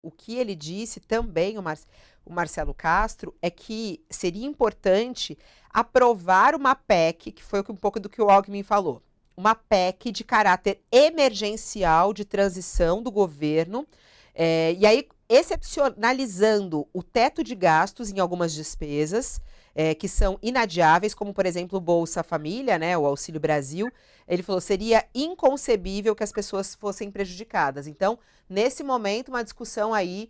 o que ele disse também, o Marcelo Castro, é que seria importante aprovar uma PEC, que foi um pouco do que o Alckmin falou, uma PEC de caráter emergencial de transição do governo, e aí excepcionalizando o teto de gastos em algumas despesas, que são inadiáveis, como, por exemplo, o Bolsa Família, né, o Auxílio Brasil. Ele falou que seria inconcebível que as pessoas fossem prejudicadas. Então, nesse momento, uma discussão aí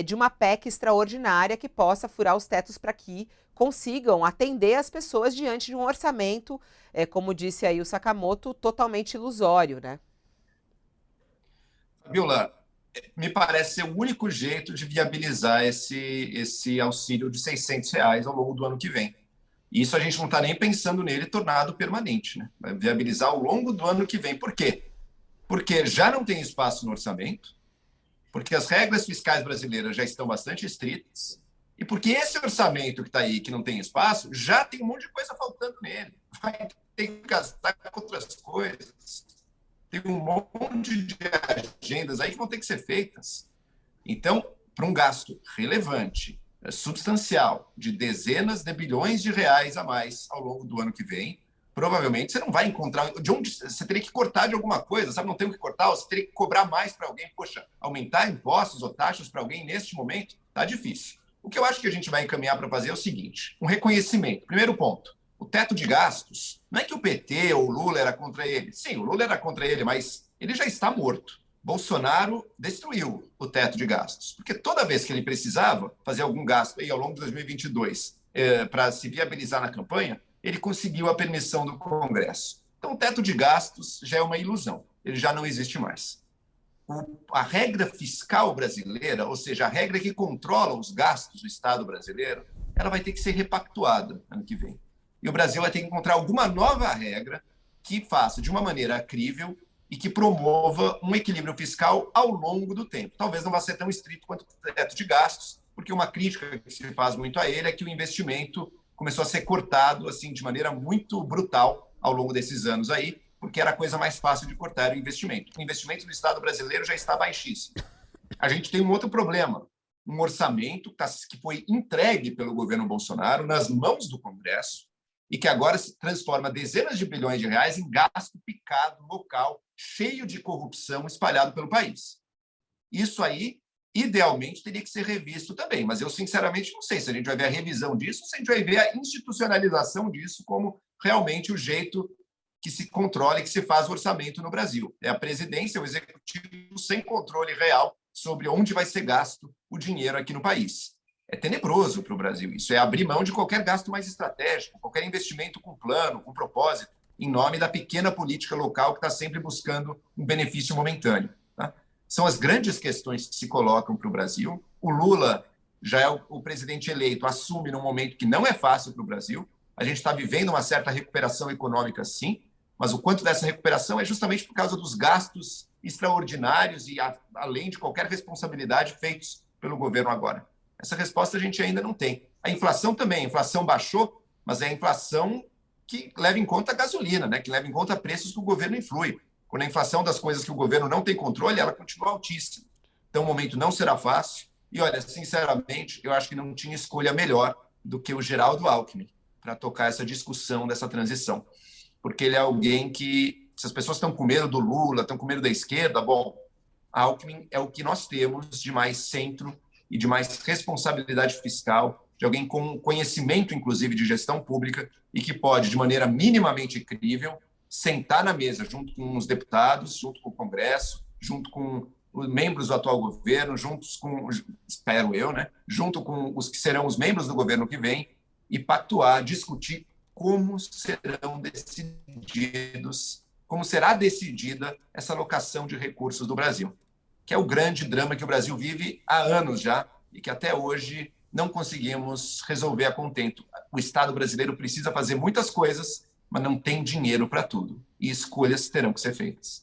de uma PEC extraordinária que possa furar os tetos para que consigam atender as pessoas diante de um orçamento, como disse aí o Sakamoto, totalmente ilusório, né? Fabiola, me parece ser o único jeito de viabilizar esse auxílio de R$ 600 ao longo do ano que vem. E isso a gente não está nem pensando nele tornado permanente, né? Vai viabilizar ao longo do ano que vem. Por quê? Porque já não tem espaço no orçamento, porque as regras fiscais brasileiras já estão bastante estritas, e porque esse orçamento que está aí, que não tem espaço, já tem um monte de coisa faltando nele. Vai ter que gastar com outras coisas. Tem um monte de agendas aí que vão ter que ser feitas. Então, para um gasto relevante, substancial, de dezenas de bilhões de reais a mais ao longo do ano que vem, provavelmente você não vai encontrar de onde você teria que cortar de alguma coisa, sabe? Não tem o que cortar, você teria que cobrar mais para alguém. Poxa, aumentar impostos ou taxas para alguém neste momento está difícil. O que eu acho que a gente vai encaminhar para fazer é o seguinte: um reconhecimento. Primeiro ponto, o teto de gastos, não é que o PT ou o Lula era contra ele. Sim, o Lula era contra ele, mas ele já está morto. Bolsonaro destruiu o teto de gastos, porque toda vez que ele precisava fazer algum gasto aí ao longo de 2022 para se viabilizar na campanha, ele conseguiu a permissão do Congresso. Então, o teto de gastos já é uma ilusão, ele já não existe mais. A regra fiscal brasileira, ou seja, a regra que controla os gastos do Estado brasileiro, ela vai ter que ser repactuada ano que vem. E o Brasil vai ter que encontrar alguma nova regra que faça de uma maneira crível e que promova um equilíbrio fiscal ao longo do tempo. Talvez não vá ser tão estrito quanto o teto de gastos, porque uma crítica que se faz muito a ele é que o investimento começou a ser cortado assim de maneira muito brutal ao longo desses anos aí, porque era a coisa mais fácil de cortar o investimento. O investimento do Estado brasileiro já está baixíssimo. A gente tem um outro problema, um orçamento que foi entregue pelo governo Bolsonaro nas mãos do Congresso, e que agora se transforma dezenas de bilhões de reais em gasto picado, local, cheio de corrupção espalhado pelo país. Isso aí, idealmente, teria que ser revisto também, mas eu, sinceramente, não sei se a gente vai ver a revisão disso, ou se a gente vai ver a institucionalização disso como realmente o jeito que se controla e que se faz o orçamento no Brasil. É a presidência, o executivo, sem controle real sobre onde vai ser gasto o dinheiro aqui no país. É tenebroso para o Brasil isso, é abrir mão de qualquer gasto mais estratégico, qualquer investimento com plano, com propósito, em nome da pequena política local que está sempre buscando um benefício momentâneo. Tá? São as grandes questões que se colocam para o Brasil. O Lula já é o presidente eleito, assume num momento que não é fácil para o Brasil. A gente está vivendo uma certa recuperação econômica, sim, mas o quanto dessa recuperação é justamente por causa dos gastos extraordinários e além de qualquer responsabilidade feitos pelo governo agora. Essa resposta a gente ainda não tem. A inflação também, a inflação baixou, mas é a inflação que leva em conta a gasolina, né? Que leva em conta preços que o governo influi. Quando a inflação das coisas que o governo não tem controle, ela continua altíssima. Então, o momento não será fácil. E, olha, sinceramente, eu acho que não tinha escolha melhor do que o Geraldo Alckmin para tocar essa discussão dessa transição. Porque ele é alguém que, se as pessoas estão com medo do Lula, estão com medo da esquerda, bom, Alckmin é o que nós temos de mais centro e de mais responsabilidade fiscal, de alguém com conhecimento, inclusive, de gestão pública e que pode, de maneira minimamente crível, sentar na mesa junto com os deputados, junto com o Congresso, junto com os membros do atual governo, juntos com, espero eu, né, junto com os que serão os membros do governo que vem, e pactuar, discutir como serão decididos, como será decidida essa alocação de recursos do Brasil, que é o grande drama que o Brasil vive há anos já e que até hoje não conseguimos resolver a contento. O Estado brasileiro precisa fazer muitas coisas, mas não tem dinheiro para tudo. E escolhas terão que ser feitas.